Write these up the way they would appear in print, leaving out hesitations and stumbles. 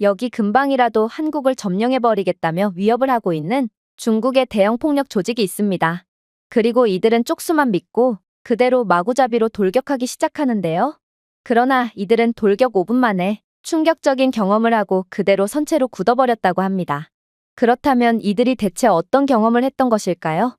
여기 근방이라도 한국을 점령해버리겠다며 위협을 하고 있는 중국의 대형 폭력 조직이 있습니다. 그리고 이들은 쪽수만 믿고 그대로 마구잡이로 돌격하기 시작하는데요. 그러나 이들은 돌격 5분 만에 충격적인 경험을 하고 그대로 선체로 굳어버렸다고 합니다. 그렇다면 이들이 대체 어떤 경험을 했던 것일까요?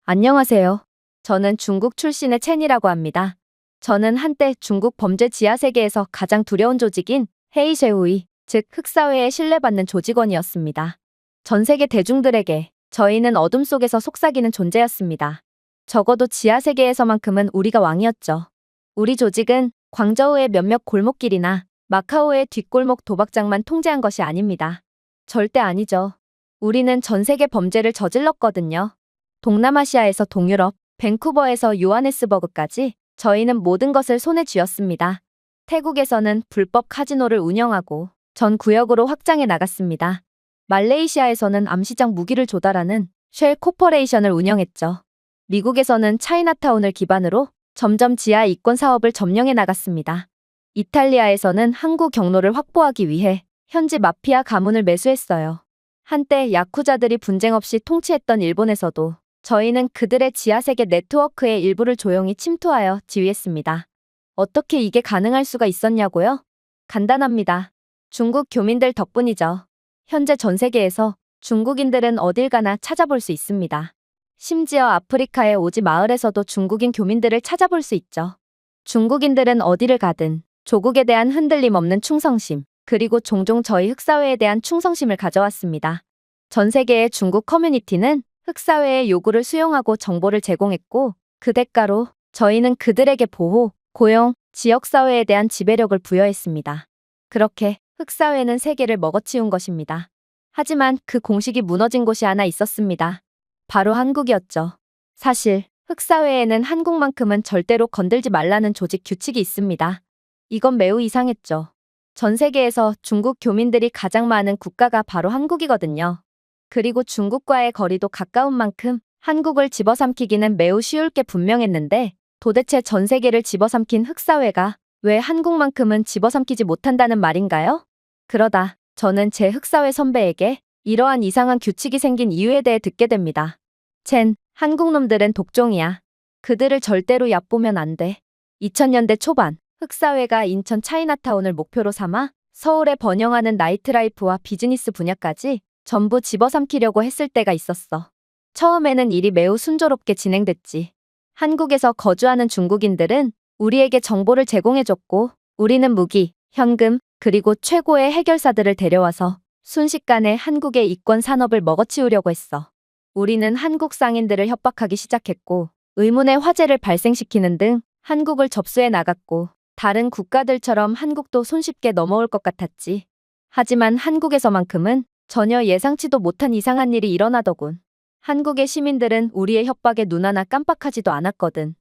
안녕하세요. 저는 중국 출신의 첸이라고 합니다. 저는 한때 중국 범죄 지하 세계에서 가장 두려운 조직인 헤이쉐후이, 즉 흑사회에 신뢰받는 조직원이었습니다. 전 세계 대중들에게 저희는 어둠 속에서 속삭이는 존재였습니다. 적어도 지하 세계에서만큼은 우리가 왕이었죠. 우리 조직은 광저우의 몇몇 골목길이나 마카오의 뒷골목 도박장만 통제한 것이 아닙니다. 절대 아니죠. 우리는 전 세계 범죄를 저질렀거든요. 동남아시아에서 동유럽, 밴쿠버에서 요하네스버그까지 저희는 모든 것을 손에 쥐었습니다. 태국에서는 불법 카지노를 운영하고 전 구역으로 확장해 나갔습니다. 말레이시아에서는 암시장 무기를 조달하는 쉘 코퍼레이션을 운영했죠. 미국에서는 차이나타운을 기반으로 점점 지하 이권 사업을 점령해 나갔습니다. 이탈리아에서는 항구 경로를 확보하기 위해 현지 마피아 가문을 매수했어요. 한때 야쿠자들이 분쟁 없이 통치했던 일본에서도 저희는 그들의 지하세계 네트워크의 일부를 조용히 침투하여 지휘했습니다. 어떻게 이게 가능할 수가 있었냐고요? 간단합니다. 중국 교민들 덕분이죠. 현재 전 세계에서 중국인들은 어딜 가나 찾아볼 수 있습니다. 심지어 아프리카의 오지 마을에서도 중국인 교민들을 찾아볼 수 있죠. 중국인들은 어디를 가든 조국에 대한 흔들림 없는 충성심, 그리고 종종 저희 흑사회에 대한 충성심을 가져왔습니다. 전 세계의 중국 커뮤니티는 흑사회의 요구를 수용하고 정보를 제공했고, 그 대가로 저희는 그들에게 보호, 고용, 지역사회에 대한 지배력을 부여했습니다. 그렇게 흑사회는 세계를 먹어치운 것입니다. 하지만 그 공식이 무너진 곳이 하나 있었습니다. 바로 한국이었죠. 사실 흑사회에는 한국만큼은 절대로 건들지 말라는 조직 규칙이 있습니다. 이건 매우 이상했죠. 전 세계에서 중국 교민들이 가장 많은 국가가 바로 한국이거든요. 그리고 중국과의 거리도 가까운 만큼 한국을 집어삼키기는 매우 쉬울 게 분명했는데, 도대체 전 세계를 집어삼킨 흑사회가 왜 한국만큼은 집어삼키지 못한다는 말인가요? 그러다 저는 제 흑사회 선배에게 이러한 이상한 규칙이 생긴 이유에 대해 듣게 됩니다. 첸, 한국 놈들은 독종이야. 그들을 절대로 얕보면 안 돼. 2000년대 초반, 흑사회가 인천 차이나타운을 목표로 삼아 서울에 번영하는 나이트라이프와 비즈니스 분야까지 전부 집어삼키려고 했을 때가 있었어. 처음에는 일이 매우 순조롭게 진행됐지. 한국에서 거주하는 중국인들은 우리에게 정보를 제공해줬고, 우리는 무기, 현금, 그리고 최고의 해결사들을 데려와서 순식간에 한국의 이권 산업을 먹어치우려고 했어. 우리는 한국 상인들을 협박하기 시작했고, 의문의 화재를 발생시키는 등 한국을 접수해 나갔고, 다른 국가들처럼 한국도 손쉽게 넘어올 것 같았지. 하지만 한국에서만큼은 전혀 예상치도 못한 이상한 일이 일어나더군. 한국의 시민들은 우리의 협박에 눈 하나 깜빡하지도 않았거든.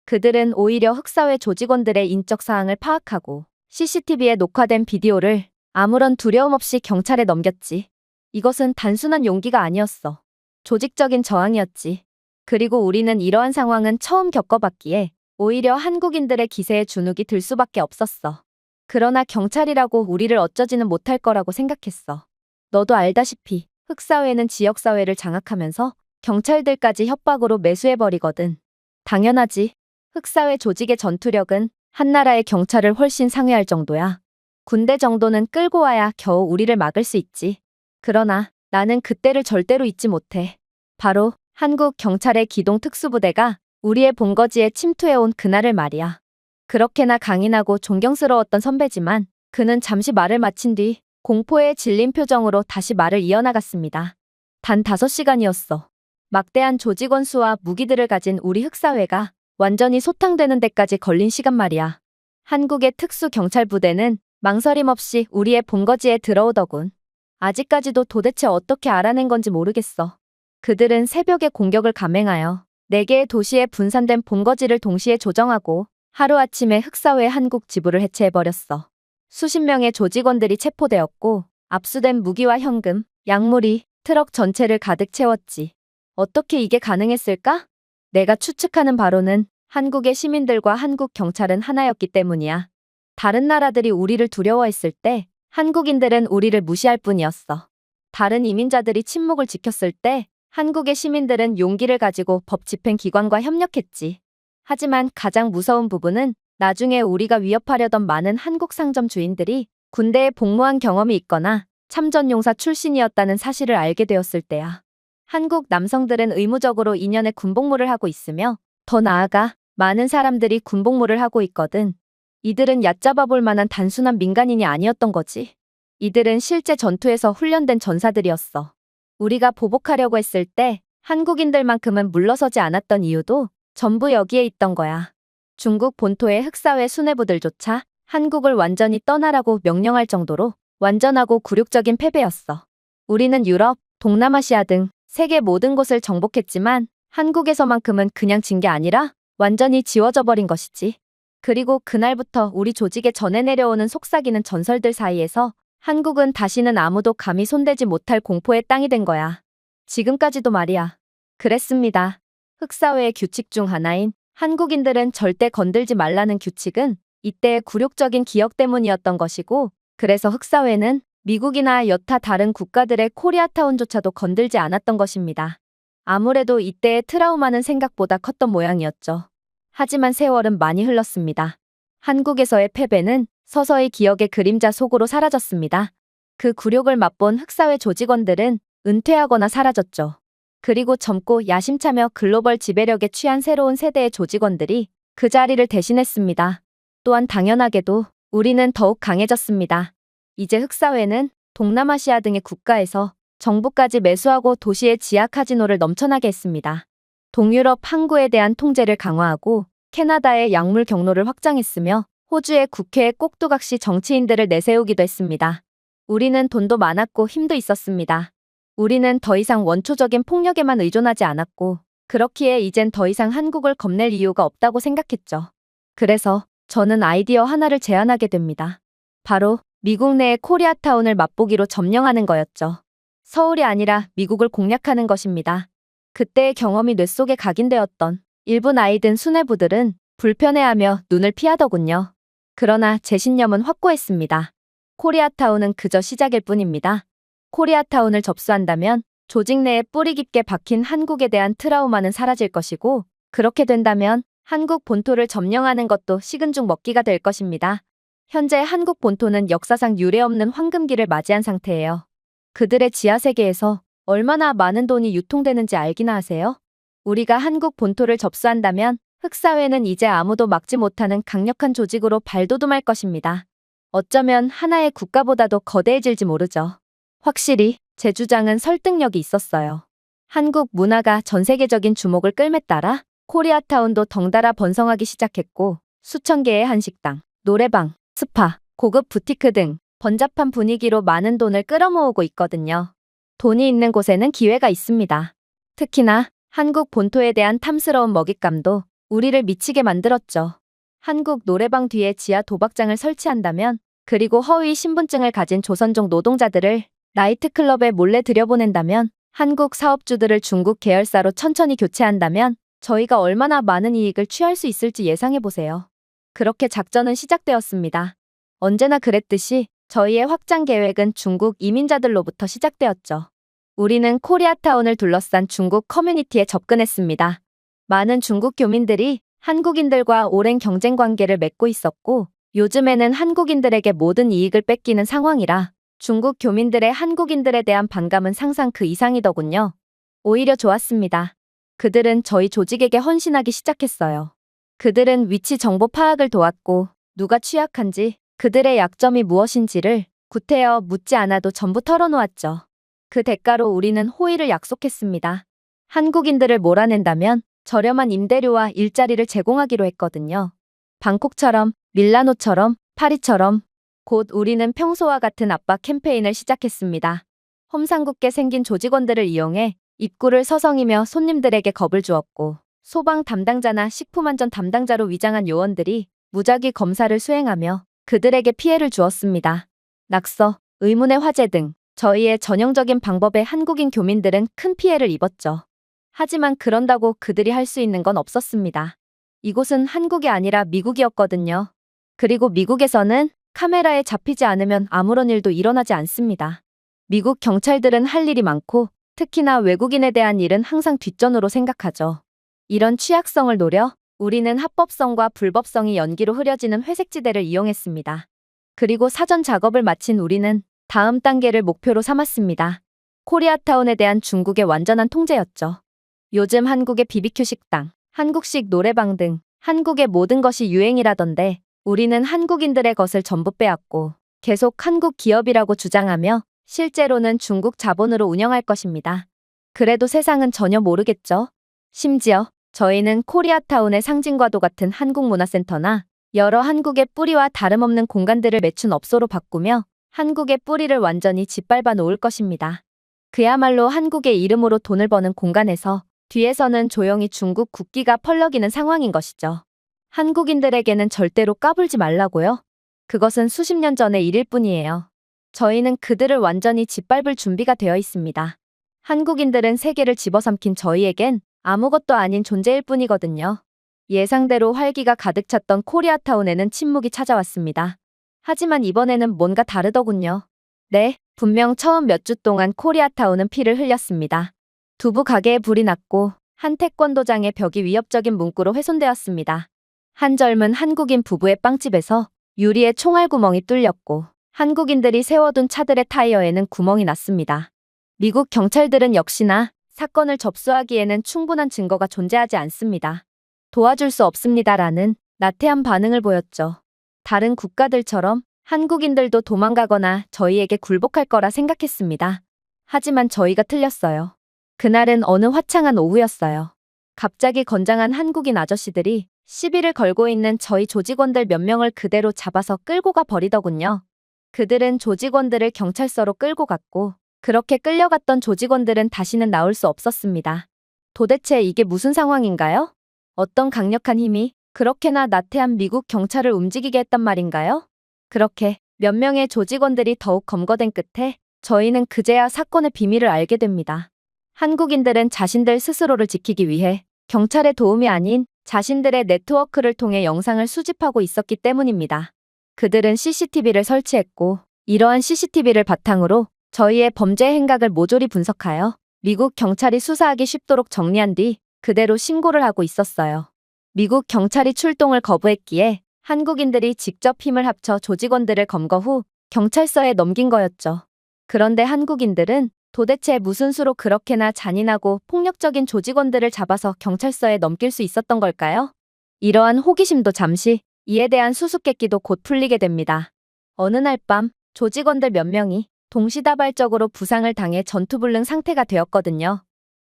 그들은 오히려 흑사회 조직원들의 인적 사항을 파악하고 CCTV에 녹화된 비디오를 아무런 두려움 없이 경찰에 넘겼지. 이것은 단순한 용기가 아니었어. 조직적인 저항이었지. 그리고 우리는 이러한 상황은 처음 겪어봤기에 오히려 한국인들의 기세에 주눅이 들 수밖에 없었어. 그러나 경찰이라고 우리를 어쩌지는 못할 거라고 생각했어. 너도 알다시피 흑사회는 지역사회를 장악하면서 경찰들까지 협박으로 매수해버리거든. 당연하지. 흑사회 조직의 전투력은 한 나라의 경찰을 훨씬 상회할 정도야. 군대 정도는 끌고 와야 겨우 우리를 막을 수 있지. 그러나 나는 그때를 절대로 잊지 못해. 바로 한국 경찰의 기동 특수부대가 우리의 본거지에 침투해온 그날을 말이야. 그렇게나 강인하고 존경스러웠던 선배지만 그는 잠시 말을 마친 뒤 공포에 질린 표정으로 다시 말을 이어나갔습니다. 단 5시간이었어. 막대한 조직원 수와 무기들을 가진 우리 흑사회가 완전히 소탕되는 데까지 걸린 시간 말이야. 한국의 특수경찰부대는 망설임 없이 우리의 본거지에 들어오더군. 아직까지도 도대체 어떻게 알아낸 건지 모르겠어. 그들은 새벽에 공격을 감행하여 4개의 도시에 분산된 본거지를 동시에 조정하고 하루아침에 흑사회 한국 지부를 해체해버렸어. 수십 명의 조직원들이 체포되었고 압수된 무기와 현금, 약물이 트럭 전체를 가득 채웠지. 어떻게 이게 가능했을까? 내가 추측하는 바로는 한국의 시민들과 한국 경찰은 하나였기 때문이야. 다른 나라들이 우리를 두려워했을 때 한국인들은 우리를 무시할 뿐이었어. 다른 이민자들이 침묵을 지켰을 때 한국의 시민들은 용기를 가지고 법 집행기관과 협력했지. 하지만 가장 무서운 부분은 나중에 우리가 위협하려던 많은 한국 상점 주인들이 군대에 복무한 경험이 있거나 참전용사 출신이었다는 사실을 알게 되었을 때야. 한국 남성들은 의무적으로 2년의 군복무를 하고 있으며 더 나아가 많은 사람들이 군복무를 하고 있거든. 이들은 얕잡아 볼 만한 단순한 민간인이 아니었던 거지. 이들은 실제 전투에서 훈련된 전사들이었어. 우리가 보복하려고 했을 때 한국인들만큼은 물러서지 않았던 이유도 전부 여기에 있던 거야. 중국 본토의 흑사회 수뇌부들조차 한국을 완전히 떠나라고 명령할 정도로 완전하고 굴욕적인 패배였어. 우리는 유럽, 동남아시아 등 세계 모든 곳을 정복했지만 한국에서만큼은 그냥 진 게 아니라 완전히 지워져 버린 것이지. 그리고 그날부터 우리 조직에 전해 내려오는 속삭이는 전설들 사이에서 한국은 다시는 아무도 감히 손대지 못할 공포의 땅이 된 거야. 지금까지도 말이야. 그랬습니다. 흑사회의 규칙 중 하나인 한국인들은 절대 건들지 말라는 규칙은 이때의 굴욕적인 기억 때문이었던 것이고, 그래서 흑사회는 미국이나 여타 다른 국가들의 코리아타운조차도 건들지 않았던 것입니다. 아무래도 이때의 트라우마는 생각보다 컸던 모양이었죠. 하지만 세월은 많이 흘렀습니다. 한국에서의 패배는 서서히 기억의 그림자 속으로 사라졌습니다. 그 굴욕을 맛본 흑사회 조직원들은 은퇴하거나 사라졌죠. 그리고 젊고 야심차며 글로벌 지배력에 취한 새로운 세대의 조직원들이 그 자리를 대신했습니다. 또한 당연하게도 우리는 더욱 강해졌습니다. 이제 흑사회는 동남아시아 등의 국가에서 정부까지 매수하고 도시의 지하 카지노를 넘쳐나게 했습니다. 동유럽 항구에 대한 통제를 강화하고 캐나다의 약물 경로를 확장했으며 호주의 국회에 꼭두각시 정치인들을 내세우기도 했습니다. 우리는 돈도 많았고 힘도 있었습니다. 우리는 더 이상 원초적인 폭력에만 의존하지 않았고, 그렇기에 이젠 더 이상 한국을 겁낼 이유가 없다고 생각했죠. 그래서 저는 아이디어 하나를 제안하게 됩니다. 바로 미국 내의 코리아타운을 맛보기로 점령하는 거였죠. 서울이 아니라 미국을 공략하는 것입니다. 그때의 경험이 뇌 속에 각인되었던 일부 나이든 수뇌부들은 불편해하며 눈을 피하더군요. 그러나 제 신념은 확고했습니다. 코리아타운은 그저 시작일 뿐입니다. 코리아타운을 접수한다면 조직 내에 뿌리 깊게 박힌 한국에 대한 트라우마는 사라질 것이고, 그렇게 된다면 한국 본토를 점령하는 것도 식은 죽 먹기가 될 것입니다. 현재 한국 본토는 역사상 유례없는 황금기를 맞이한 상태예요. 그들의 지하세계에서 얼마나 많은 돈이 유통되는지 알기나 하세요? 우리가 한국 본토를 접수한다면 흑사회는 이제 아무도 막지 못하는 강력한 조직으로 발돋움할 것입니다. 어쩌면 하나의 국가보다도 거대해질지 모르죠. 확실히 제 주장은 설득력이 있었어요. 한국 문화가 전 세계적인 주목을 끌매 따라 코리아타운도 덩달아 번성하기 시작했고, 수천 개의 한식당, 노래방, 스파, 고급 부티크 등 번잡한 분위기로 많은 돈을 끌어모으고 있거든요. 돈이 있는 곳에는 기회가 있습니다. 특히나 한국 본토에 대한 탐스러운 먹잇감도 우리를 미치게 만들었죠. 한국 노래방 뒤에 지하 도박장을 설치한다면, 그리고 허위 신분증을 가진 조선족 노동자들을 나이트클럽에 몰래 들여보낸다면, 한국 사업주들을 중국 계열사로 천천히 교체한다면 저희가 얼마나 많은 이익을 취할 수 있을지 예상해보세요. 그렇게 작전은 시작되었습니다. 언제나 그랬듯이 저희의 확장 계획은 중국 이민자들로부터 시작되었죠. 우리는 코리아타운을 둘러싼 중국 커뮤니티에 접근했습니다. 많은 중국 교민들이 한국인들과 오랜 경쟁 관계를 맺고 있었고, 요즘에는 한국인들에게 모든 이익을 뺏기는 상황이라 중국 교민들의 한국인들에 대한 반감은 상상 그 이상이더군요. 오히려 좋았습니다. 그들은 저희 조직에게 헌신하기 시작했어요. 그들은 위치 정보 파악을 도왔고, 누가 취약한지, 그들의 약점이 무엇인지를 구태여 묻지 않아도 전부 털어놓았죠. 그 대가로 우리는 호의를 약속했습니다. 한국인들을 몰아낸다면 저렴한 임대료와 일자리를 제공하기로 했거든요. 방콕처럼, 밀라노처럼, 파리처럼 곧 우리는 평소와 같은 압박 캠페인을 시작했습니다. 험상궂게 생긴 조직원들을 이용해 입구를 서성이며 손님들에게 겁을 주었고, 소방 담당자나 식품안전 담당자로 위장한 요원들이 무작위 검사를 수행하며 그들에게 피해를 주었습니다. 낙서, 의문의 화재 등 저희의 전형적인 방법에 한국인 교민들은 큰 피해를 입었죠. 하지만 그런다고 그들이 할 수 있는 건 없었습니다. 이곳은 한국이 아니라 미국이었거든요. 그리고 미국에서는 카메라에 잡히지 않으면 아무런 일도 일어나지 않습니다. 미국 경찰들은 할 일이 많고 특히나 외국인에 대한 일은 항상 뒷전으로 생각하죠. 이런 취약성을 노려 우리는 합법성과 불법성이 연기로 흐려지는 회색지대를 이용했습니다. 그리고 사전 작업을 마친 우리는 다음 단계를 목표로 삼았습니다. 코리아타운에 대한 중국의 완전한 통제였죠. 요즘 한국의 BBQ 식당, 한국식 노래방 등 한국의 모든 것이 유행이라던데 우리는 한국인들의 것을 전부 빼앗고 계속 한국 기업이라고 주장하며 실제로는 중국 자본으로 운영할 것입니다. 그래도 세상은 전혀 모르겠죠. 심지어 저희는 코리아타운의 상징과도 같은 한국문화센터나 여러 한국의 뿌리와 다름없는 공간들을 매춘 업소로 바꾸며 한국의 뿌리를 완전히 짓밟아 놓을 것입니다. 그야말로 한국의 이름으로 돈을 버는 공간에서 뒤에서는 조용히 중국 국기가 펄럭이는 상황인 것이죠. 한국인들에게는 절대로 까불지 말라고요. 그것은 수십 년 전의 일일 뿐이에요. 저희는 그들을 완전히 짓밟을 준비가 되어 있습니다. 한국인들은 세계를 집어삼킨 저희에겐 아무것도 아닌 존재일 뿐이거든요. 예상대로 활기가 가득 찼던 코리아타운에는 침묵이 찾아왔습니다. 하지만 이번에는 뭔가 다르더군요. 네, 분명 처음 몇 주 동안 코리아타운은 피를 흘렸습니다. 두부 가게에 불이 났고 한 태권도장의 벽이 위협적인 문구로 훼손되었습니다. 한 젊은 한국인 부부의 빵집에서 유리에 총알 구멍이 뚫렸고 한국인들이 세워둔 차들의 타이어에는 구멍이 났습니다. 미국 경찰들은 역시나 사건을 접수하기에는 충분한 증거가 존재하지 않습니다. 도와줄 수 없습니다라는 나태한 반응을 보였죠. 다른 국가들처럼 한국인들도 도망가거나 저희에게 굴복할 거라 생각했습니다. 하지만 저희가 틀렸어요. 그날은 어느 화창한 오후였어요. 갑자기 건장한 한국인 아저씨들이 시비를 걸고 있는 저희 조직원들 몇 명을 그대로 잡아서 끌고 가 버리더군요. 그들은 조직원들을 경찰서로 끌고 갔고 그렇게 끌려갔던 조직원들은 다시는 나올 수 없었습니다. 도대체 이게 무슨 상황인가요? 어떤 강력한 힘이 그렇게나 나태한 미국 경찰을 움직이게 했단 말인가요? 그렇게 몇 명의 조직원들이 더욱 검거된 끝에 저희는 그제야 사건의 비밀을 알게 됩니다. 한국인들은 자신들 스스로를 지키기 위해 경찰의 도움이 아닌 자신들의 네트워크를 통해 영상을 수집하고 있었기 때문입니다. 그들은 CCTV를 설치했고 이러한 CCTV를 바탕으로 저희의 범죄 행각을 모조리 분석하여 미국 경찰이 수사하기 쉽도록 정리한 뒤 그대로 신고를 하고 있었어요. 미국 경찰이 출동을 거부했기에 한국인들이 직접 힘을 합쳐 조직원들을 검거 후 경찰서에 넘긴 거였죠. 그런데 한국인들은 도대체 무슨 수로 그렇게나 잔인하고 폭력적인 조직원들을 잡아서 경찰서에 넘길 수 있었던 걸까요? 이러한 호기심도 잠시, 이에 대한 수수께끼도 곧 풀리게 됩니다. 어느 날 밤 조직원들 몇 명이 동시다발적으로 부상을 당해 전투불능 상태가 되었거든요.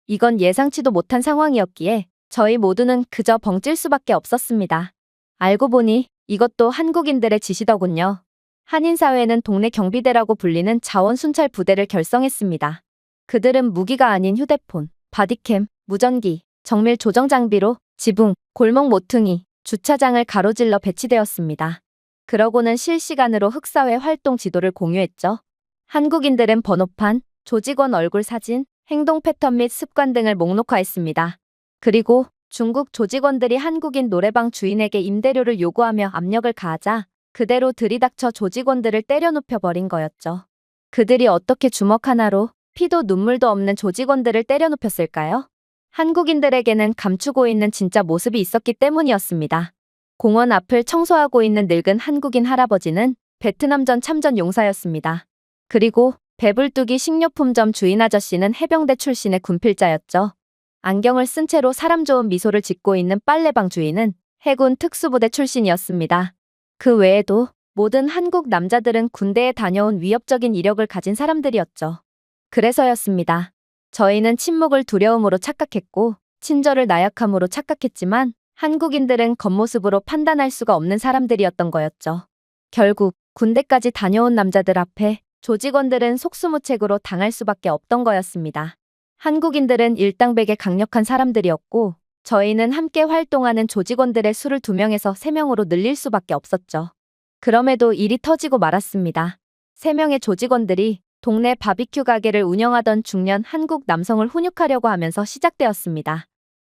이건 예상치도 못한 상황이었기에 저희 모두는 그저 벙찔 수밖에 없었습니다. 알고 보니 이것도 한국인들의 짓이더군요. 한인사회는 동네 경비대라고 불리는 자원순찰 부대를 결성했습니다. 그들은 무기가 아닌 휴대폰, 바디캠, 무전기, 정밀 조정 장비로 지붕, 골목 모퉁이, 주차장을 가로질러 배치되었습니다. 그러고는 실시간으로 흑사회 활동 지도를 공유했죠. 한국인들은 번호판, 조직원 얼굴 사진, 행동 패턴 및 습관 등을 목록화했습니다. 그리고 중국 조직원들이 한국인 노래방 주인에게 임대료를 요구하며 압력을 가하자 그대로 들이닥쳐 조직원들을 때려 눕혀 버린 거였죠. 그들이 어떻게 주먹 하나로 피도 눈물도 없는 조직원들을 때려 눕혔을까요? 한국인들에게는 감추고 있는 진짜 모습이 있었기 때문이었습니다. 공원 앞을 청소하고 있는 늙은 한국인 할아버지는 베트남전 참전 용사였습니다. 그리고 배불뚝이 식료품점 주인 아저씨는 해병대 출신의 군필자였죠. 안경을 쓴 채로 사람 좋은 미소를 짓고 있는 빨래방 주인은 해군 특수부대 출신이었습니다. 그 외에도 모든 한국 남자들은 군대에 다녀온 위협적인 이력을 가진 사람들이었죠. 그래서였습니다. 저희는 침묵을 두려움으로 착각했고 친절을 나약함으로 착각했지만 한국인들은 겉모습으로 판단할 수가 없는 사람들이었던 거였죠. 결국 군대까지 다녀온 남자들 앞에 조직원들은 속수무책으로 당할 수밖에 없던 거였습니다. 한국인들은 일당백의 강력한 사람들이었고 저희는 함께 활동하는 조직원들의 수를 2명에서 3명으로 늘릴 수밖에 없었죠. 그럼에도 일이 터지고 말았습니다. 3명의 조직원들이 동네 바비큐 가게를 운영하던 중년 한국 남성을 훈육하려고 하면서 시작되었습니다.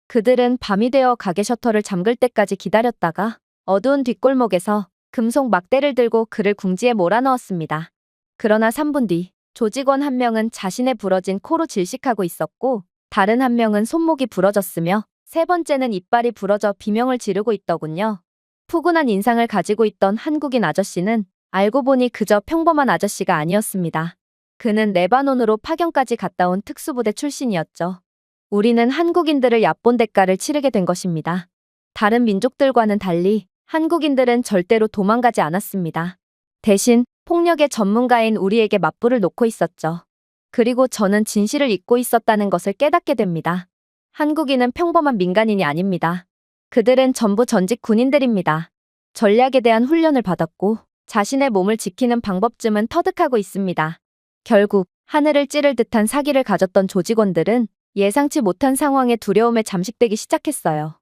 그들은 밤이 되어 가게 셔터를 잠글 때까지 기다렸다가 어두운 뒷골목에서 금속 막대를 들고 그를 궁지에 몰아넣었습니다. 그러나 3분 뒤 조직원 한 명은 자신의 부러진 코로 질식하고 있었고 다른 한 명은 손목이 부러졌으며 세 번째는 이빨이 부러져 비명을 지르고 있더군요. 푸근한 인상을 가지고 있던 한국인 아저씨는 알고 보니 그저 평범한 아저씨가 아니었습니다. 그는 레바논으로 파견까지 갔다 온 특수부대 출신이었죠. 우리는 한국인들을 얕본 대가를 치르게 된 것입니다. 다른 민족들과는 달리 한국인들은 절대로 도망가지 않았습니다. 대신 폭력의 전문가인 우리에게 맞불을 놓고 있었죠. 그리고 저는 진실을 잊고 있었다는 것을 깨닫게 됩니다. 한국인은 평범한 민간인이 아닙니다. 그들은 전부 전직 군인들입니다. 전략에 대한 훈련을 받았고 자신의 몸을 지키는 방법쯤은 터득하고 있습니다. 결국 하늘을 찌를 듯한 사기를 가졌던 조직원들은 예상치 못한 상황에 두려움에 잠식되기 시작했어요.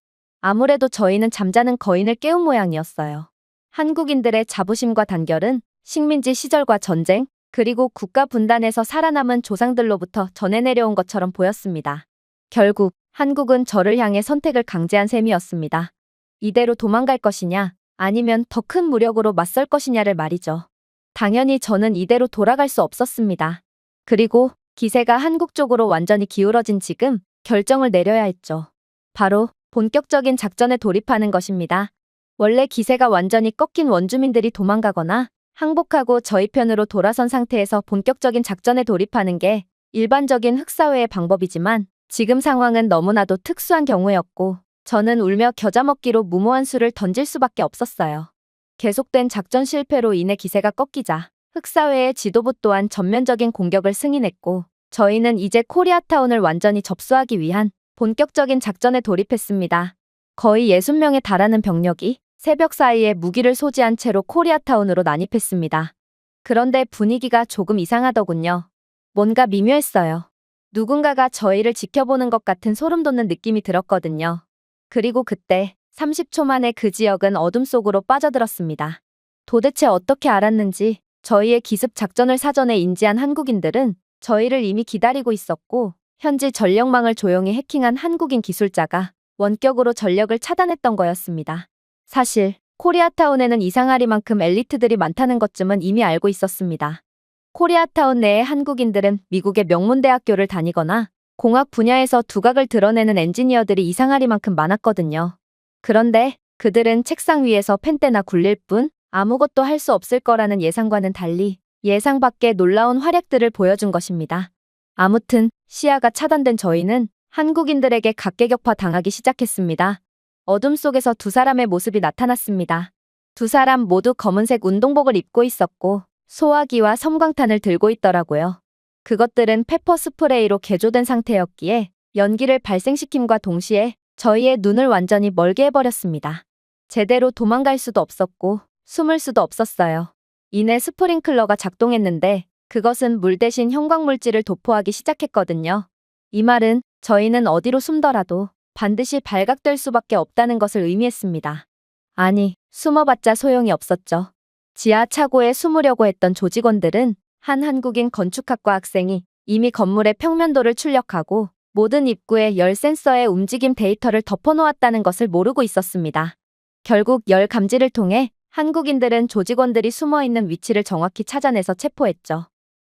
아무래도 저희는 잠자는 거인을 깨운 모양이었어요. 한국인들의 자부심과 단결은 식민지 시절과 전쟁, 그리고 국가 분단에서 살아남은 조상들로부터 전해 내려온 것처럼 보였습니다. 결국 한국은 저를 향해 선택을 강제한 셈이었습니다. 이대로 도망갈 것이냐, 아니면 더 큰 무력으로 맞설 것이냐를 말이죠. 당연히 저는 이대로 돌아갈 수 없었습니다. 그리고 기세가 한국 쪽으로 완전히 기울어진 지금 결정을 내려야 했죠. 바로 본격적인 작전에 돌입하는 것입니다. 원래 기세가 완전히 꺾인 원주민들이 도망가거나 항복하고 저희 편으로 돌아선 상태에서 본격적인 작전에 돌입하는 게 일반적인 흑사회의 방법이지만 지금 상황은 너무나도 특수한 경우였고 저는 울며 겨자 먹기로 무모한 수를 던질 수밖에 없었어요. 계속된 작전 실패로 인해 기세가 꺾이자 흑사회의 지도부 또한 전면적인 공격을 승인했고 저희는 이제 코리아타운을 완전히 접수하기 위한 본격적인 작전에 돌입했습니다. 거의 60명에 달하는 병력이 새벽 사이에 무기를 소지한 채로 코리아타운으로 난입했습니다. 그런데 분위기가 조금 이상하더군요. 뭔가 미묘했어요. 누군가가 저희를 지켜보는 것 같은 소름 돋는 느낌이 들었거든요. 그리고 그때 30초 만에 그 지역은 어둠 속으로 빠져들었습니다. 도대체 어떻게 알았는지 저희의 기습 작전을 사전에 인지한 한국인들은 저희를 이미 기다리고 있었고 현지 전력망을 조용히 해킹한 한국인 기술자가 원격으로 전력을 차단했던 거였습니다. 사실 코리아타운에는 이상하리만큼 엘리트들이 많다는 것쯤은 이미 알고 있었습니다. 코리아타운 내의 한국인들은 미국의 명문대학교를 다니거나 공학 분야에서 두각을 드러내는 엔지니어들이 이상하리만큼 많았거든요. 그런데 그들은 책상 위에서 펜대나 굴릴 뿐 아무것도 할 수 없을 거라는 예상과는 달리 예상 밖의 놀라운 활약들을 보여준 것입니다. 아무튼 시야가 차단된 저희는 한국인들에게 각계격파 당하기 시작했습니다. 어둠 속에서 두 사람의 모습이 나타났습니다. 두 사람 모두 검은색 운동복을 입고 있었고 소화기와 섬광탄을 들고 있더라고요. 그것들은 페퍼 스프레이로 개조된 상태였기에 연기를 발생시킴과 동시에 저희의 눈을 완전히 멀게 해버렸습니다. 제대로 도망갈 수도 없었고 숨을 수도 없었어요. 이내 스프링클러가 작동했는데 그것은 물 대신 형광물질을 도포하기 시작했거든요. 이 말은 저희는 어디로 숨더라도 반드시 발각될 수밖에 없다는 것을 의미했습니다. 아니, 숨어봤자 소용이 없었죠. 지하 차고에 숨으려고 했던 조직원들은 한 한국인 건축학과 학생이 이미 건물의 평면도를 출력하고 모든 입구에 열 센서의 움직임 데이터를 덮어놓았다는 것을 모르고 있었습니다. 결국 열 감지를 통해 한국인들은 조직원들이 숨어있는 위치를 정확히 찾아내서 체포했죠.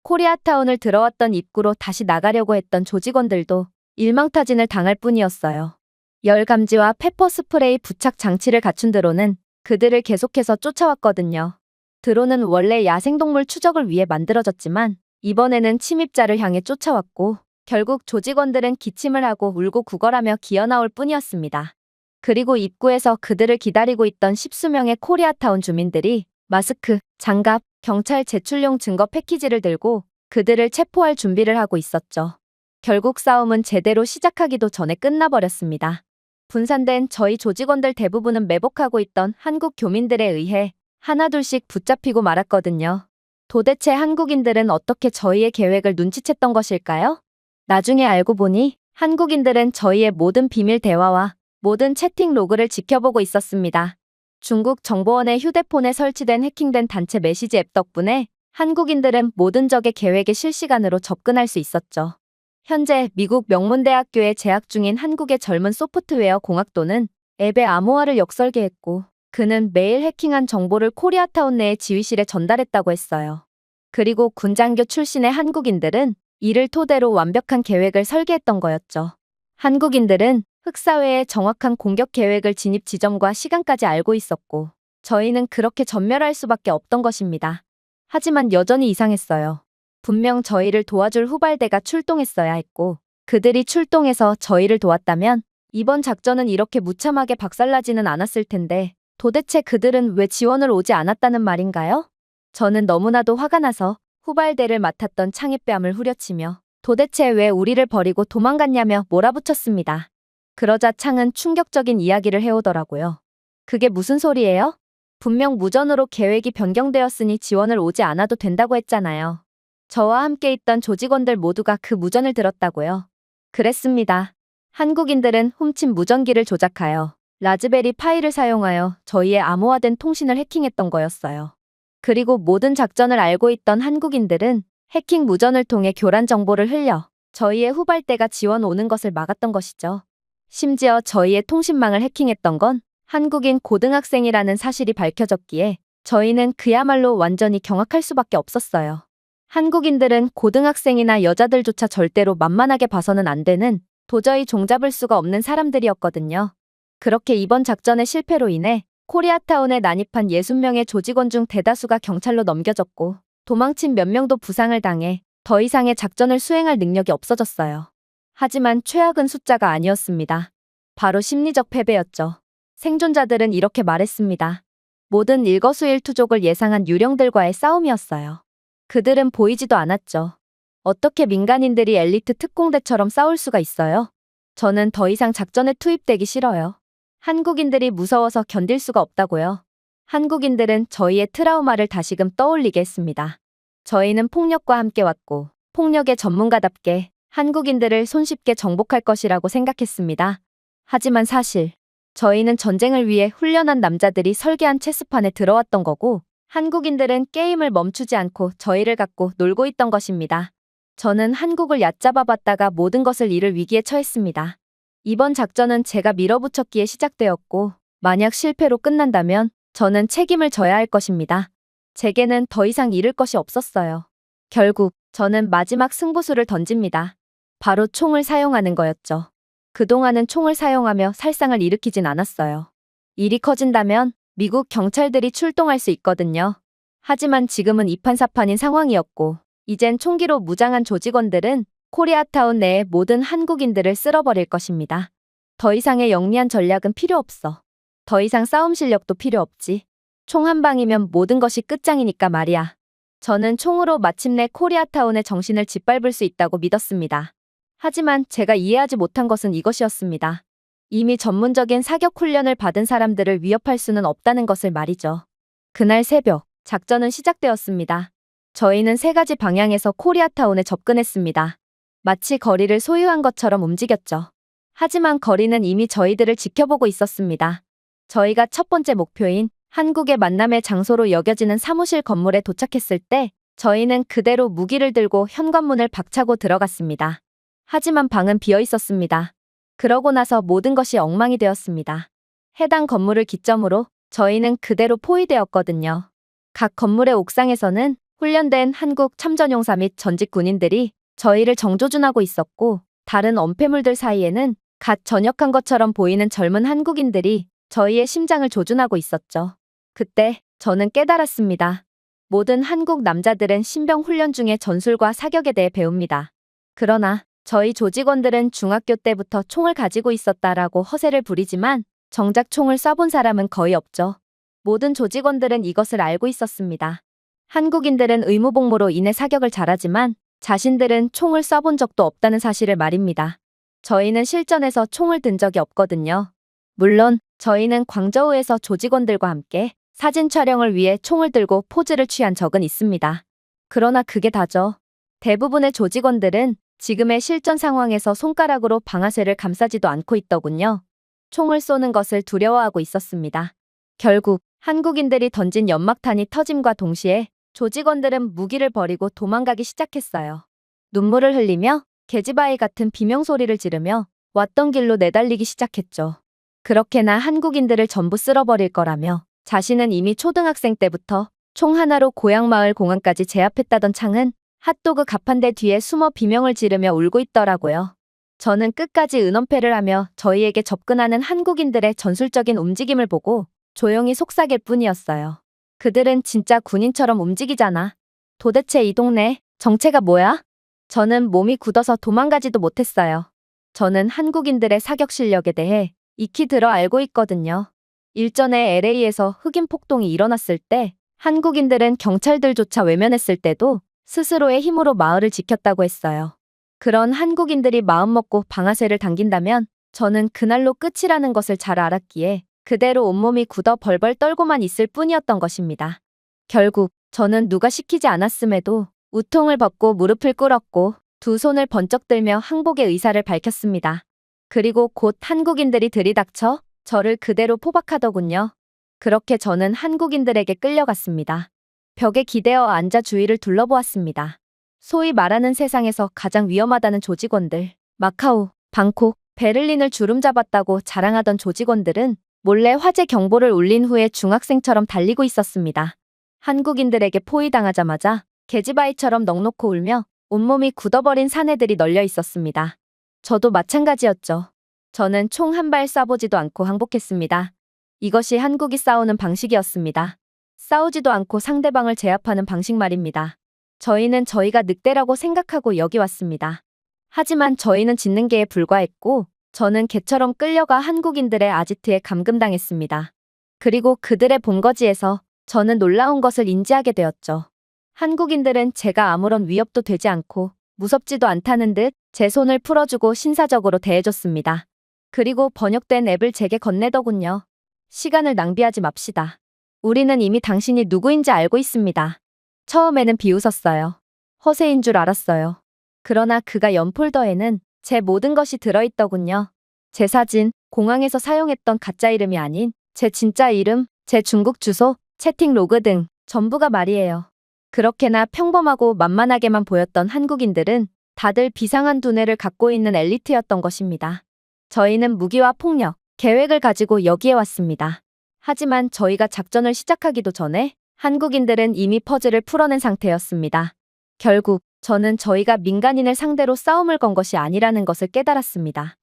코리아타운을 들어왔던 입구로 다시 나가려고 했던 조직원들도 일망타진을 당할 뿐이었어요. 열 감지와 페퍼 스프레이 부착 장치를 갖춘 드론은 그들을 계속해서 쫓아왔거든요. 드론은 원래 야생동물 추적을 위해 만들어졌지만 이번에는 침입자를 향해 쫓아왔고 결국 조직원들은 기침을 하고 울고 구걸하며 기어나올 뿐이었습니다. 그리고 입구에서 그들을 기다리고 있던 십수명의 코리아타운 주민들이 마스크, 장갑, 경찰 제출용 증거 패키지를 들고 그들을 체포할 준비를 하고 있었죠. 결국 싸움은 제대로 시작하기도 전에 끝나버렸습니다. 분산된 저희 조직원들 대부분은 매복하고 있던 한국 교민들에 의해 하나둘씩 붙잡히고 말았거든요. 도대체 한국인들은 어떻게 저희의 계획을 눈치챘던 것일까요? 나중에 알고 보니 한국인들은 저희의 모든 비밀 대화와 모든 채팅 로그를 지켜보고 있었습니다. 중국 정보원의 휴대폰에 설치된 해킹된 단체 메시지 앱 덕분에 한국인들은 모든 적의 계획에 실시간으로 접근할 수 있었죠. 현재 미국 명문대학교에 재학 중인 한국의 젊은 소프트웨어 공학도는 앱의 암호화를 역설계했고 그는 매일 해킹한 정보를 코리아타운 내의 지휘실에 전달했다고 했어요. 그리고 군장교 출신의 한국인들은 이를 토대로 완벽한 계획을 설계했던 거였죠. 한국인들은 흑사회의 정확한 공격 계획을 진입 지점과 시간까지 알고 있었고, 저희는 그렇게 전멸할 수밖에 없던 것입니다. 하지만 여전히 이상했어요. 분명 저희를 도와줄 후발대가 출동했어야 했고, 그들이 출동해서 저희를 도왔다면 이번 작전은 이렇게 무참하게 박살나지는 않았을 텐데, 도대체 그들은 왜 지원을 오지 않았다는 말인가요? 저는 너무나도 화가 나서 후발대를 맡았던 창의 뺨을 후려치며 도대체 왜 우리를 버리고 도망갔냐며 몰아붙였습니다. 그러자 창은 충격적인 이야기를 해오더라고요. 그게 무슨 소리예요? 분명 무전으로 계획이 변경되었으니 지원을 오지 않아도 된다고 했잖아요. 저와 함께 있던 조직원들 모두가 그 무전을 들었다고요. 그랬습니다. 한국인들은 훔친 무전기를 조작하여 라즈베리 파이를 사용하여 저희의 암호화된 통신을 해킹했던 거였어요. 그리고 모든 작전을 알고 있던 한국인들은 해킹 무전을 통해 교란 정보를 흘려 저희의 후발대가 지원 오는 것을 막았던 것이죠. 심지어 저희의 통신망을 해킹했던 건 한국인 고등학생이라는 사실이 밝혀졌기에 저희는 그야말로 완전히 경악할 수밖에 없었어요. 한국인들은 고등학생이나 여자들조차 절대로 만만하게 봐서는 안 되는 도저히 종잡을 수가 없는 사람들이었거든요. 그렇게 이번 작전의 실패로 인해 코리아타운에 난입한 60명의 조직원 중 대다수가 경찰로 넘겨졌고 도망친 몇 명도 부상을 당해 더 이상의 작전을 수행할 능력이 없어졌어요. 하지만 최악은 숫자가 아니었습니다. 바로 심리적 패배였죠. 생존자들은 이렇게 말했습니다. 모든 일거수일투족을 예상한 유령들과의 싸움이었어요. 그들은 보이지도 않았죠. 어떻게 민간인들이 엘리트 특공대처럼 싸울 수가 있어요? 저는 더 이상 작전에 투입되기 싫어요. 한국인들이 무서워서 견딜 수가 없다고요. 한국인들은 저희의 트라우마를 다시금 떠올리게 했습니다. 저희는 폭력과 함께 왔고 폭력의 전문가답게 한국인들을 손쉽게 정복할 것이라고 생각했습니다. 하지만 사실 저희는 전쟁을 위해 훈련한 남자들이 설계한 체스판에 들어왔던 거고 한국인들은 게임을 멈추지 않고 저희를 갖고 놀고 있던 것입니다. 저는 한국을 얕잡아봤다가 모든 것을 잃을 위기에 처했습니다. 이번 작전은 제가 밀어붙였기에 시작되었고 만약 실패로 끝난다면 저는 책임을 져야 할 것입니다. 제게는 더 이상 잃을 것이 없었어요. 결국 저는 마지막 승부수를 던집니다. 바로 총을 사용하는 거였죠. 그동안은 총을 사용하며 살상을 일으키진 않았어요. 일이 커진다면 미국 경찰들이 출동할 수 있거든요. 하지만 지금은 이판사판인 상황이었고 이젠 총기로 무장한 조직원들은 코리아타운 내의 모든 한국인들을 쓸어버릴 것입니다. 더 이상의 영리한 전략은 필요 없어. 더 이상 싸움 실력도 필요 없지. 총 한 방이면 모든 것이 끝장이니까 말이야. 저는 총으로 마침내 코리아타운의 정신을 짓밟을 수 있다고 믿었습니다. 하지만 제가 이해하지 못한 것은 이것이었습니다. 이미 전문적인 사격 훈련을 받은 사람들을 위협할 수는 없다는 것을 말이죠. 그날 새벽, 작전은 시작되었습니다. 저희는 세 가지 방향에서 코리아타운에 접근했습니다. 마치 거리를 소유한 것처럼 움직였죠. 하지만 거리는 이미 저희들을 지켜보고 있었습니다. 저희가 첫 번째 목표인 한국의 만남의 장소로 여겨지는 사무실 건물에 도착했을 때 저희는 그대로 무기를 들고 현관문을 박차고 들어갔습니다. 하지만 방은 비어 있었습니다. 그러고 나서 모든 것이 엉망이 되었습니다. 해당 건물을 기점으로 저희는 그대로 포위되었거든요. 각 건물의 옥상에서는 훈련된 한국 참전용사 및 전직 군인들이 저희를 정조준하고 있었고 다른 엄폐물들 사이에는 갓 전역한 것처럼 보이는 젊은 한국인들이 저희의 심장을 조준하고 있었죠. 그때 저는 깨달았습니다. 모든 한국 남자들은 신병 훈련 중에 전술과 사격에 대해 배웁니다. 그러나 저희 조직원들은 중학교 때부터 총을 가지고 있었다라고 허세를 부리지만 정작 총을 쏴본 사람은 거의 없죠. 모든 조직원들은 이것을 알고 있었습니다. 한국인들은 의무복무로 인해 사격을 잘하지만 자신들은 총을 쏴본 적도 없다는 사실을 말입니다. 저희는 실전에서 총을 든 적이 없거든요. 물론 저희는 광저우에서 조직원들과 함께 사진 촬영을 위해 총을 들고 포즈를 취한 적은 있습니다. 그러나 그게 다죠. 대부분의 조직원들은 지금의 실전 상황에서 손가락으로 방아쇠를 감싸지도 않고 있더군요. 총을 쏘는 것을 두려워하고 있었습니다. 결국 한국인들이 던진 연막탄이 터짐과 동시에 조직원들은 무기를 버리고 도망가기 시작했어요. 눈물을 흘리며 계집아이 같은 비명소리를 지르며 왔던 길로 내달리기 시작했죠. 그렇게나 한국인들을 전부 쓸어버릴 거라며 자신은 이미 초등학생 때부터 총 하나로 고향마을 공항까지 제압했다던 창은 핫도그 가판대 뒤에 숨어 비명을 지르며 울고 있더라고요. 저는 끝까지 은엄패를 하며 저희에게 접근하는 한국인들의 전술적인 움직임을 보고 조용히 속삭일 뿐이었어요. 그들은 진짜 군인처럼 움직이잖아. 도대체 이 동네 정체가 뭐야? 저는 몸이 굳어서 도망가지도 못했어요. 저는 한국인들의 사격 실력에 대해 익히 들어 알고 있거든요. 일전에 LA에서 흑인 폭동이 일어났을 때 한국인들은 경찰들조차 외면했을 때도 스스로의 힘으로 마을을 지켰다고 했어요. 그런 한국인들이 마음먹고 방아쇠를 당긴다면 저는 그날로 끝이라는 것을 잘 알았기에 그대로 온몸이 굳어 벌벌 떨고만 있을 뿐이었던 것입니다. 결국 저는 누가 시키지 않았음에도 우통을 벗고 무릎을 꿇었고 두 손을 번쩍 들며 항복의 의사를 밝혔습니다. 그리고 곧 한국인들이 들이닥쳐 저를 그대로 포박하더군요. 그렇게 저는 한국인들에게 끌려갔습니다. 벽에 기대어 앉아 주위를 둘러보았습니다. 소위 말하는 세상에서 가장 위험하다는 조직원들, 마카오, 방콕, 베를린을 주름잡았다고 자랑하던 조직원들은 몰래 화재 경보를 울린 후에 중학생처럼 달리고 있었습니다. 한국인들에게 포위당하자마자 계집아이처럼 넋놓고 울며 온몸이 굳어버린 사내들이 널려 있었습니다. 저도 마찬가지였죠. 저는 총 한 발 쏴보지도 않고 항복했습니다. 이것이 한국이 싸우는 방식이었습니다. 싸우지도 않고 상대방을 제압하는 방식 말입니다. 저희는 저희가 늑대라고 생각하고 여기 왔습니다. 하지만 저희는 짖는 개에 불과했고 저는 개처럼 끌려가 한국인들의 아지트에 감금당했습니다. 그리고 그들의 본거지에서 저는 놀라운 것을 인지하게 되었죠. 한국인들은 제가 아무런 위협도 되지 않고 무섭지도 않다는 듯 제 손을 풀어주고 신사적으로 대해줬습니다. 그리고 번역된 앱을 제게 건네더군요. 시간을 낭비하지 맙시다. 우리는 이미 당신이 누구인지 알고 있습니다. 처음에는 비웃었어요. 허세인 줄 알았어요. 그러나 그가 연 폴더에는 제 모든 것이 들어있더군요. 제 사진, 공항에서 사용했던 가짜 이름이 아닌 제 진짜 이름, 제 중국 주소, 채팅 로그 등 전부가 말이에요. 그렇게나 평범하고 만만하게만 보였던 한국인들은 다들 비상한 두뇌를 갖고 있는 엘리트였던 것입니다. 저희는 무기와 폭력, 계획을 가지고 여기에 왔습니다. 하지만 저희가 작전을 시작하기도 전에 한국인들은 이미 퍼즐을 풀어낸 상태였습니다. 결국 저는 저희가 민간인을 상대로 싸움을 건 것이 아니라는 것을 깨달았습니다.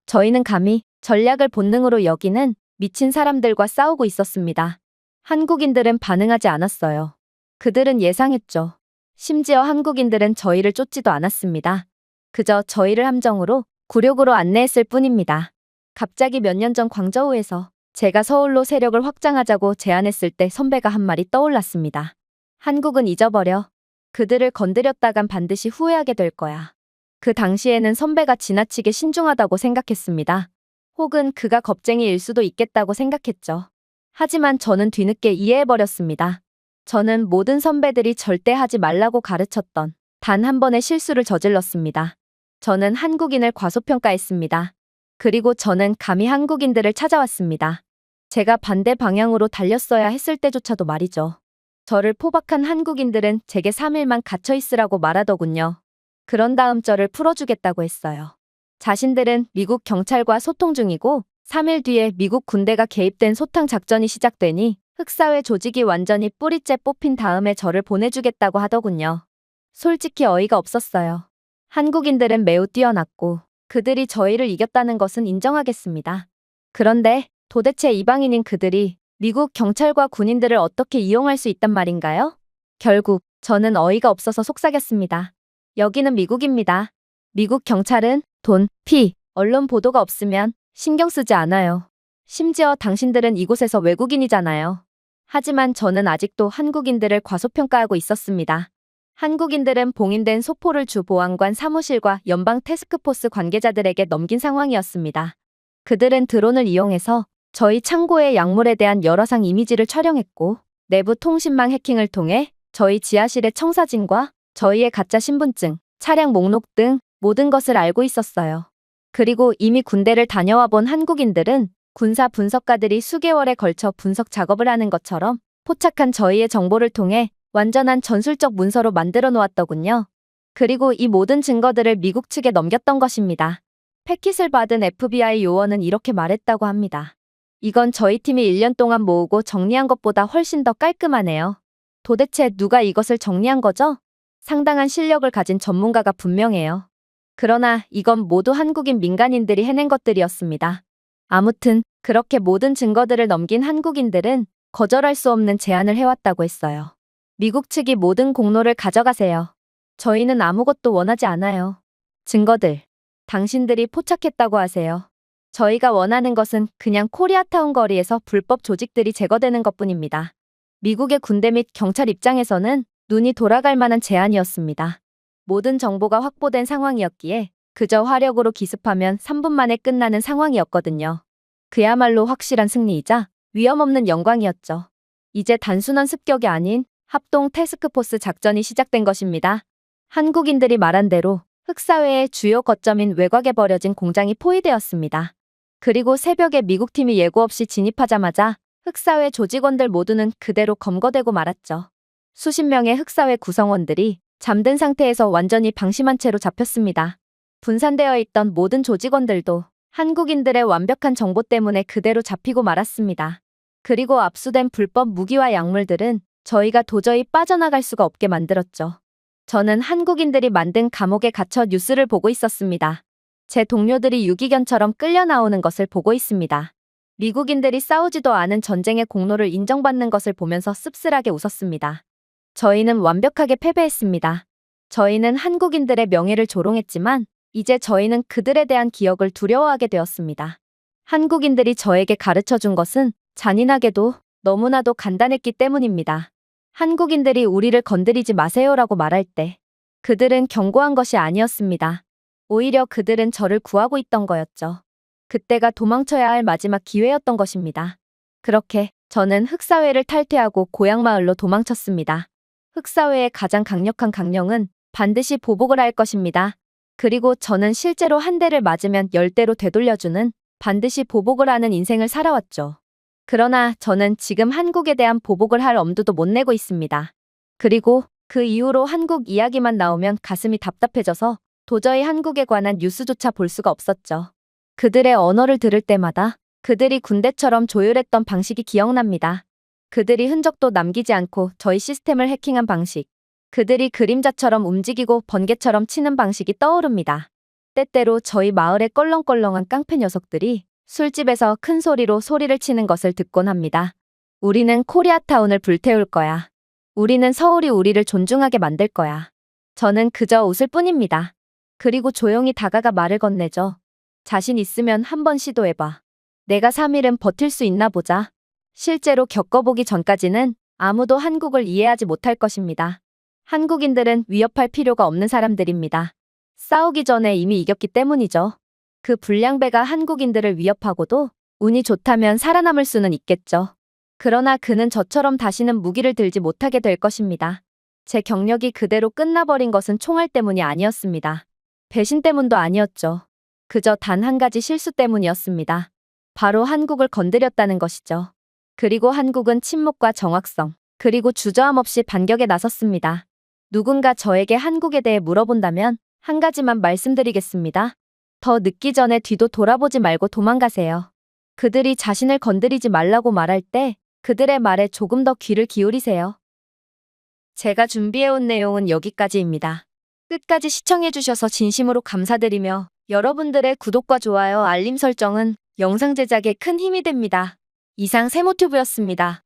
저희는 감히 전략을 본능으로 여기는 미친 사람들과 싸우고 있었습니다. 한국인들은 반응하지 않았어요. 그들은 예상했죠. 심지어 한국인들은 저희를 쫓지도 않았습니다. 그저 저희를 함정으로 굴욕으로 안내했을 뿐입니다. 갑자기 몇 년 전 광저우에서 제가 서울로 세력을 확장하자고 제안했을 때 선배가 한 말이 떠올랐습니다. 한국은 잊어버려. 그들을 건드렸다간 반드시 후회하게 될 거야. 그 당시에는 선배가 지나치게 신중하다고 생각했습니다. 혹은 그가 겁쟁이일 수도 있겠다고 생각했죠. 하지만 저는 뒤늦게 이해해버렸습니다. 저는 모든 선배들이 절대 하지 말라고 가르쳤던 단 한 번의 실수를 저질렀습니다. 저는 한국인을 과소평가했습니다. 그리고 저는 감히 한국인들을 찾아왔습니다. 제가 반대 방향으로 달렸어야 했을 때조차도 말이죠. 저를 포박한 한국인들은 제게 3일만 갇혀 있으라고 말하더군요. 그런 다음 저를 풀어주겠다고 했어요. 자신들은 미국 경찰과 소통 중이고 3일 뒤에 미국 군대가 개입된 소탕 작전이 시작되니 흑사회 조직이 완전히 뿌리째 뽑힌 다음에 저를 보내주겠다고 하더군요. 솔직히 어이가 없었어요. 한국인들은 매우 뛰어났고 그들이 저희를 이겼다는 것은 인정하겠습니다. 그런데 도대체 이방인인 그들이 미국 경찰과 군인들을 어떻게 이용할 수 있단 말인가요? 결국 저는 어이가 없어서 속삭였습니다. 여기는 미국입니다. 미국 경찰은 돈, 피, 언론 보도가 없으면 신경 쓰지 않아요. 심지어 당신들은 이곳에서 외국인이잖아요. 하지만 저는 아직도 한국인들을 과소평가하고 있었습니다. 한국인들은 봉인된 소포를 주 보안관 사무실과 연방 태스크포스 관계자들에게 넘긴 상황이었습니다. 그들은 드론을 이용해서 저희 창고의 약물에 대한 여러 상 이미지를 촬영했고 내부 통신망 해킹을 통해 저희 지하실의 청사진과 저희의 가짜 신분증, 차량 목록 등 모든 것을 알고 있었어요. 그리고 이미 군대를 다녀와 본 한국인들은 군사 분석가들이 수개월에 걸쳐 분석 작업을 하는 것처럼 포착한 저희의 정보를 통해 완전한 전술적 문서로 만들어 놓았더군요. 그리고 이 모든 증거들을 미국 측에 넘겼던 것입니다. 패킷을 받은 FBI 요원은 이렇게 말했다고 합니다. 이건 저희 팀이 1년 동안 모으고 정리한 것보다 훨씬 더 깔끔하네요. 도대체 누가 이것을 정리한 거죠? 상당한 실력을 가진 전문가가 분명해요. 그러나 이건 모두 한국인 민간인들이 해낸 것들이었습니다. 아무튼 그렇게 모든 증거들을 넘긴 한국인들은 거절할 수 없는 제안을 해왔다고 했어요. 미국 측이 모든 공로를 가져가세요. 저희는 아무것도 원하지 않아요. 증거들, 당신들이 포착했다고 하세요. 저희가 원하는 것은 그냥 코리아타운 거리에서 불법 조직들이 제거되는 것뿐입니다. 미국의 군대 및 경찰 입장에서는 눈이 돌아갈 만한 제안이었습니다. 모든 정보가 확보된 상황이었기에 그저 화력으로 기습하면 3분 만에 끝나는 상황이었거든요. 그야말로 확실한 승리이자 위험 없는 영광이었죠. 이제 단순한 습격이 아닌 합동 태스크포스 작전이 시작된 것입니다. 한국인들이 말한 대로 흑사회의 주요 거점인 외곽에 버려진 공장이 포위되었습니다. 그리고 새벽에 미국 팀이 예고 없이 진입하자마자 흑사회 조직원들 모두는 그대로 검거되고 말았죠. 수십 명의 흑사회 구성원들이 잠든 상태에서 완전히 방심한 채로 잡혔습니다. 분산되어 있던 모든 조직원들도 한국인들의 완벽한 정보 때문에 그대로 잡히고 말았습니다. 그리고 압수된 불법 무기와 약물들은 저희가 도저히 빠져나갈 수가 없게 만들었죠. 저는 한국인들이 만든 감옥에 갇혀 뉴스를 보고 있었습니다. 제 동료들이 유기견처럼 끌려 나오는 것을 보고 있습니다. 미국인들이 싸우지도 않은 전쟁의 공로를 인정받는 것을 보면서 씁쓸하게 웃었습니다. 저희는 완벽하게 패배했습니다. 저희는 한국인들의 명예를 조롱했지만 이제 저희는 그들에 대한 기억을 두려워하게 되었습니다. 한국인들이 저에게 가르쳐준 것은 잔인하게도 너무나도 간단했기 때문입니다. 한국인들이 우리를 건드리지 마세요라고 말할 때 그들은 경고한 것이 아니었습니다. 오히려 그들은 저를 구하고 있던 거였죠. 그때가 도망쳐야 할 마지막 기회였던 것입니다. 그렇게 저는 흑사회를 탈퇴하고 고향마을로 도망쳤습니다. 흑사회의 가장 강력한 강령은 반드시 보복을 할 것입니다. 그리고 저는 실제로 한 대를 맞으면 10대로 되돌려주는 반드시 보복을 하는 인생을 살아왔죠. 그러나 저는 지금 한국에 대한 보복을 할 엄두도 못 내고 있습니다. 그리고 그 이후로 한국 이야기만 나오면 가슴이 답답해져서 도저히 한국에 관한 뉴스조차 볼 수가 없었죠. 그들의 언어를 들을 때마다 그들이 군대처럼 조율했던 방식이 기억납니다. 그들이 흔적도 남기지 않고 저희 시스템을 해킹한 방식. 그들이 그림자처럼 움직이고 번개처럼 치는 방식이 떠오릅니다. 때때로 저희 마을의 껄렁껄렁한 깡패 녀석들이 술집에서 큰 소리로 소리를 치는 것을 듣곤 합니다. 우리는 코리아타운을 불태울 거야. 우리는 서울이 우리를 존중하게 만들 거야. 저는 그저 웃을 뿐입니다. 그리고 조용히 다가가 말을 건네죠. 자신 있으면 한번 시도해봐. 내가 3일은 버틸 수 있나 보자. 실제로 겪어보기 전까지는 아무도 한국을 이해하지 못할 것입니다. 한국인들은 위협할 필요가 없는 사람들입니다. 싸우기 전에 이미 이겼기 때문이죠. 그 불량배가 한국인들을 위협하고도 운이 좋다면 살아남을 수는 있겠죠. 그러나 그는 저처럼 다시는 무기를 들지 못하게 될 것입니다. 제 경력이 그대로 끝나버린 것은 총알 때문이 아니었습니다. 배신 때문도 아니었죠. 그저 단 한 가지 실수 때문이었습니다. 바로 한국을 건드렸다는 것이죠. 그리고 한국은 침묵과 정확성, 그리고 주저함 없이 반격에 나섰습니다. 누군가 저에게 한국에 대해 물어본다면 한 가지만 말씀드리겠습니다. 더 늦기 전에 뒤도 돌아보지 말고 도망가세요. 그들이 자신을 건드리지 말라고 말할 때 그들의 말에 조금 더 귀를 기울이세요. 제가 준비해온 내용은 여기까지입니다. 끝까지 시청해주셔서 진심으로 감사드리며 여러분들의 구독과 좋아요, 알림 설정은 영상 제작에 큰 힘이 됩니다. 이상 세모튜브였습니다.